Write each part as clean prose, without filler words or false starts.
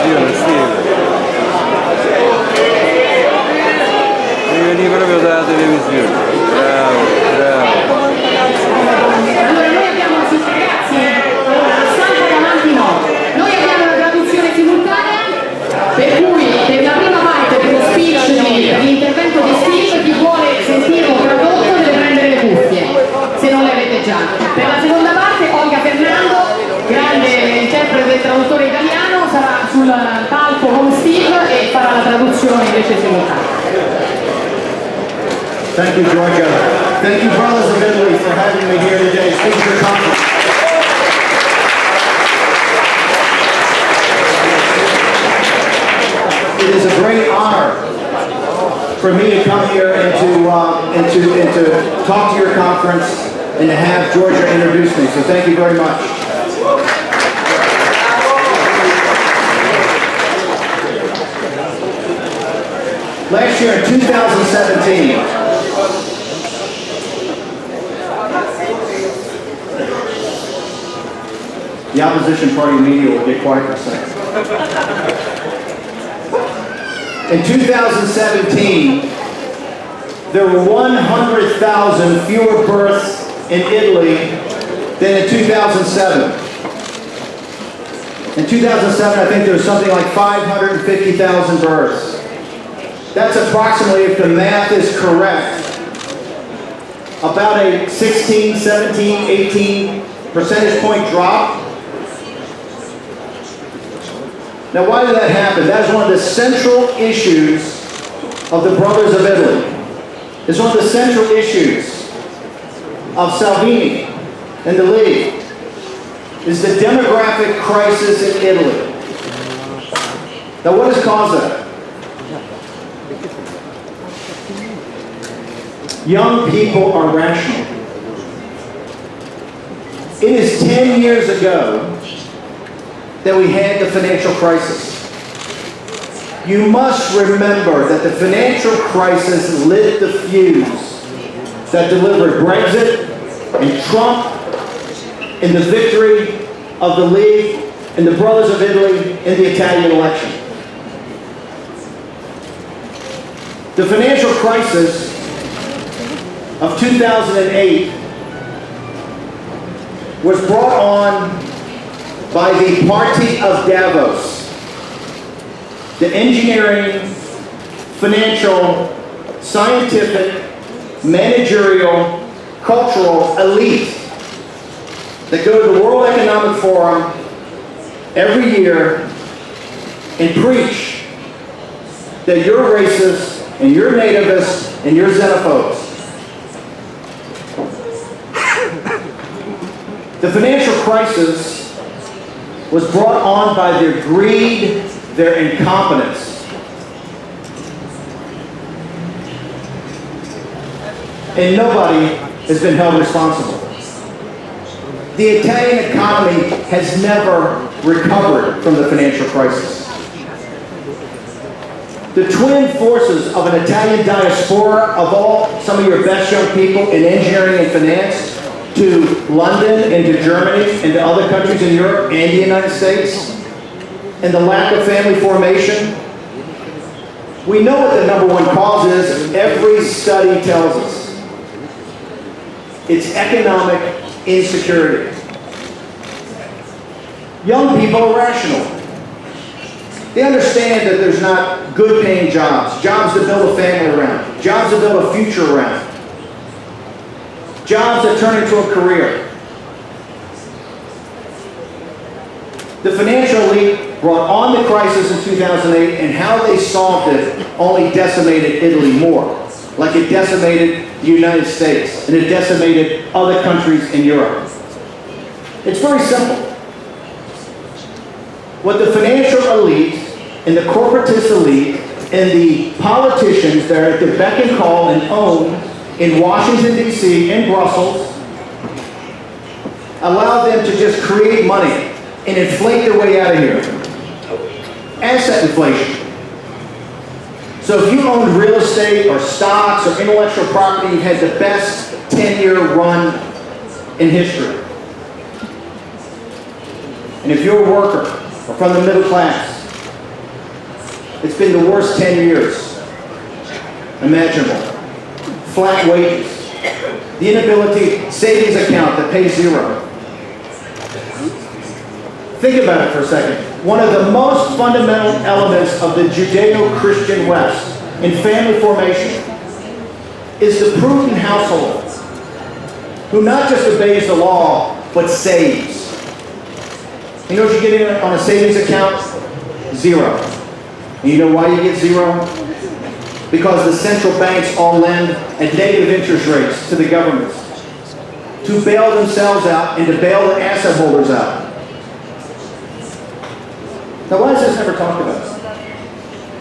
televisione, Steve. Devi venire proprio dalla televisione. Bravo, bravo. Allora noi abbiamo, ragazzi, la stampa davanti no. Noi abbiamo la traduzione simultanea, per cui per la prima parte dello speech di intervento di Steve, chi vuole sentirlo tradotto deve prendere le cuffie, se non le avete già. Per la seconda parte Olga Fernando, grande interprete e traduttore italiano, sarà sul palco con Steve e farà la traduzione invece simultanea. Thank you, Georgia. Thank you, brothers of Italy, for having me here today. Speaking to the conference. It is a great honor for me to come here and to talk to your conference and to have Georgia introduce me. So thank you very much. Last year in 2017, the opposition party media will get quiet for a second. In 2017, there were 100,000 fewer births in Italy than in 2007. In 2007, I think there was something like 550,000 births. That's approximately, if the math is correct, about a 16, 17, 18 percentage point drop. Now, why did that happen? That is one of the central issues of the Brothers of Italy. It's one of the central issues of Salvini and the League, is the demographic crisis in Italy. Now, what has caused that? Young people are rational. It is 10 years ago that we had the financial crisis. You must remember that the financial crisis lit the fuse that delivered Brexit and Trump and the victory of the League and the Brothers of Italy in the Italian election. The financial crisis of 2008 was brought on by the Party of Davos, the engineering, financial, scientific, managerial, cultural elite that go to the World Economic Forum every year and preach that you're racist and you're nativists and you're xenophobes. The financial crisis was brought on by their greed, their incompetence. And nobody has been held responsible. The Italian economy has never recovered from the financial crisis. The twin forces of an Italian diaspora of some of your best young people in engineering and finance to London and to Germany and to other countries in Europe and the United States, and the lack of family formation. We know what the number one cause is. Every study tells us. It's economic insecurity. Young people are rational. They understand that there's not good paying jobs, jobs to build a family around, jobs to build a future around, jobs that turn into a career. The financial elite brought on the crisis in 2008, and how they solved it only decimated Italy more, like it decimated the United States, and it decimated other countries in Europe. It's very simple. What the financial elite and the corporatist elite and the politicians that are at the beck and call and own in Washington, D.C., in Brussels, allow them to just create money and inflate their way out of here. Asset inflation. So if you owned real estate or stocks or intellectual property, you had the best 10-year run in history. And if you're a worker or from the middle class, It's been the worst 10 years imaginable. Flat wages. The inability, savings account that pays zero. Think about it for a second. One of the most fundamental elements of the Judeo-Christian West in family formation is the prudent household, who not just obeys the law, but saves. You know what you get in on a savings account? Zero. And you know why you get zero? Because the central banks all lend at negative interest rates to the governments to bail themselves out and to bail the asset holders out. Now, why is this never talked about?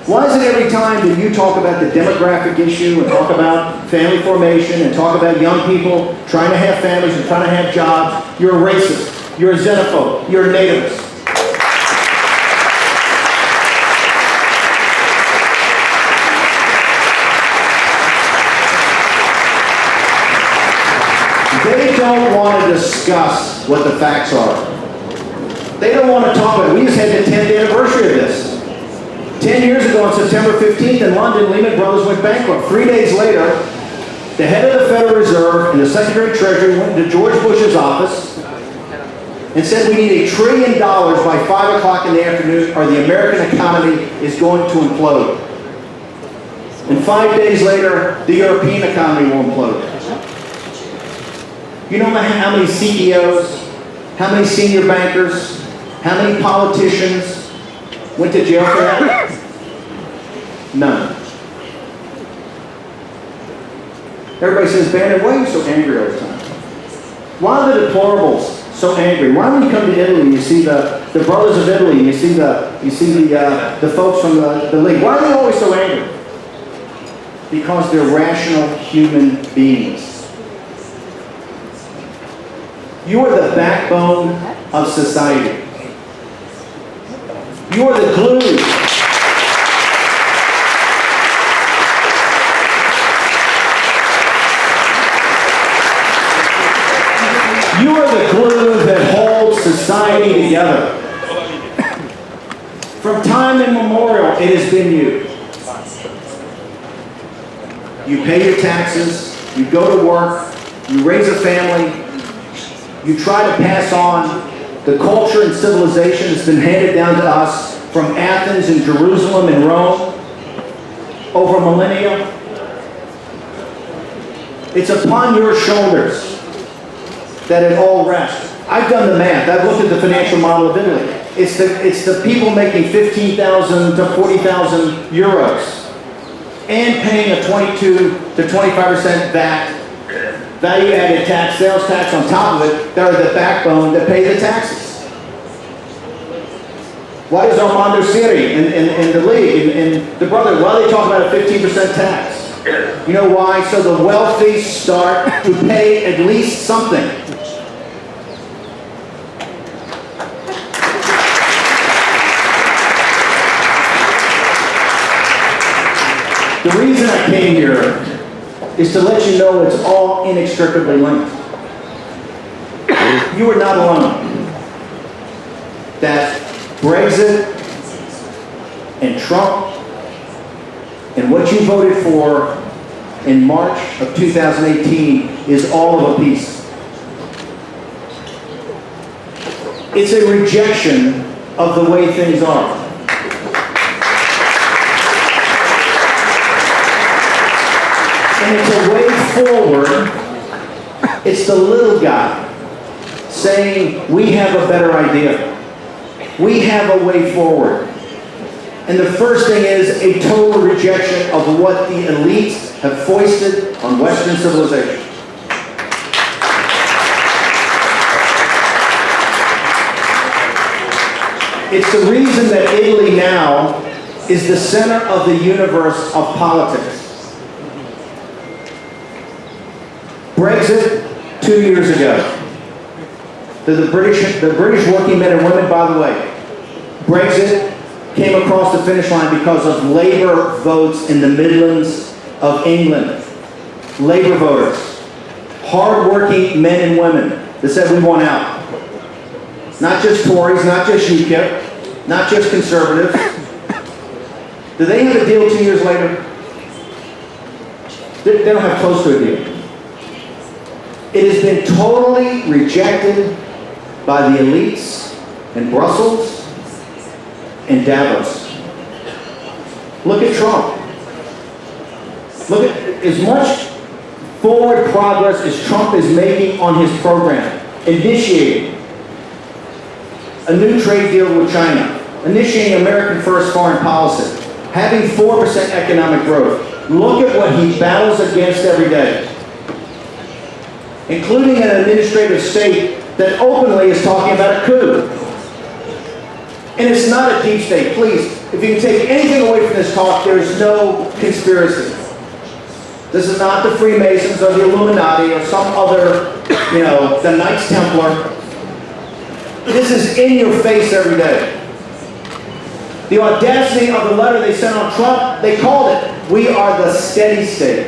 Why is it every time that you talk about the demographic issue and talk about family formation and talk about young people trying to have families and trying to have jobs, you're a racist, you're a xenophobe, you're a nativist? They don't want to discuss what the facts are. They don't want to talk about it. We just had the 10th anniversary of this. 10 years ago on September 15th in London, Lehman Brothers went bankrupt. 3 days later, the head of the Federal Reserve and the Secretary of Treasury went into George Bush's office and said we need $1 trillion by 5 o'clock in the afternoon or the American economy is going to implode. And 5 days later, the European economy will implode. You know how many CEOs, how many senior bankers, how many politicians went to jail for that? None. Everybody says, Bannon, why are you so angry all the time? Why are the deplorables so angry? Why when you come to Italy and you see the brothers of Italy, and you see the folks from the league, why are they always so angry? Because they're rational human beings. You are the backbone of society. You are the glue. You are the glue that holds society together. From time immemorial, it has been you. You pay your taxes, you go to work, you raise a family, you try to pass on the culture and civilization that's been handed down to us from Athens and Jerusalem and Rome over millennia. It's upon your shoulders that it all rests. I've done the math. I've looked at the financial model of Italy. It's the people making 15,000 to 40,000 euros and paying a 22 to 25% VAT value-added tax, sales tax on top of it, that are the backbone that pay the taxes. Why does Armando Siri and the league and the brother, why do they talk about a 15% tax? You know why? So the wealthy start to pay at least something. The reason I came here is to let you know it's all inextricably linked. You are not alone. That Brexit and Trump and what you voted for in March of 2018 is all of a piece. It's a rejection of the way things are. And it's a way forward. It's the little guy saying, we have a better idea. We have a way forward. And the first thing is a total rejection of what the elites have foisted on Western civilization. It's the reason that Italy now is the center of the universe of politics. Brexit 2 years ago. The British working men and women, by the way, Brexit came across the finish line because of Labour votes in the Midlands of England. Labour voters, hard-working men and women that said we want out. Not just Tories, not just UKIP, not just conservatives. Do they have a deal 2 years later? They don't have close to a deal. It has been totally rejected by the elites in Brussels and Davos. Look at Trump. Look at as much forward progress as Trump is making on his program, initiating a new trade deal with China, initiating American first foreign policy, having 4% economic growth. Look at what he battles against every day, including an administrative state that openly is talking about a coup. And it's not a deep state. Please, if you can take anything away from this talk, there's no conspiracy. This is not the Freemasons or the Illuminati or some other, the Knights Templar. This is in your face every day. The audacity of the letter they sent on Trump, they called it, "We are the steady state."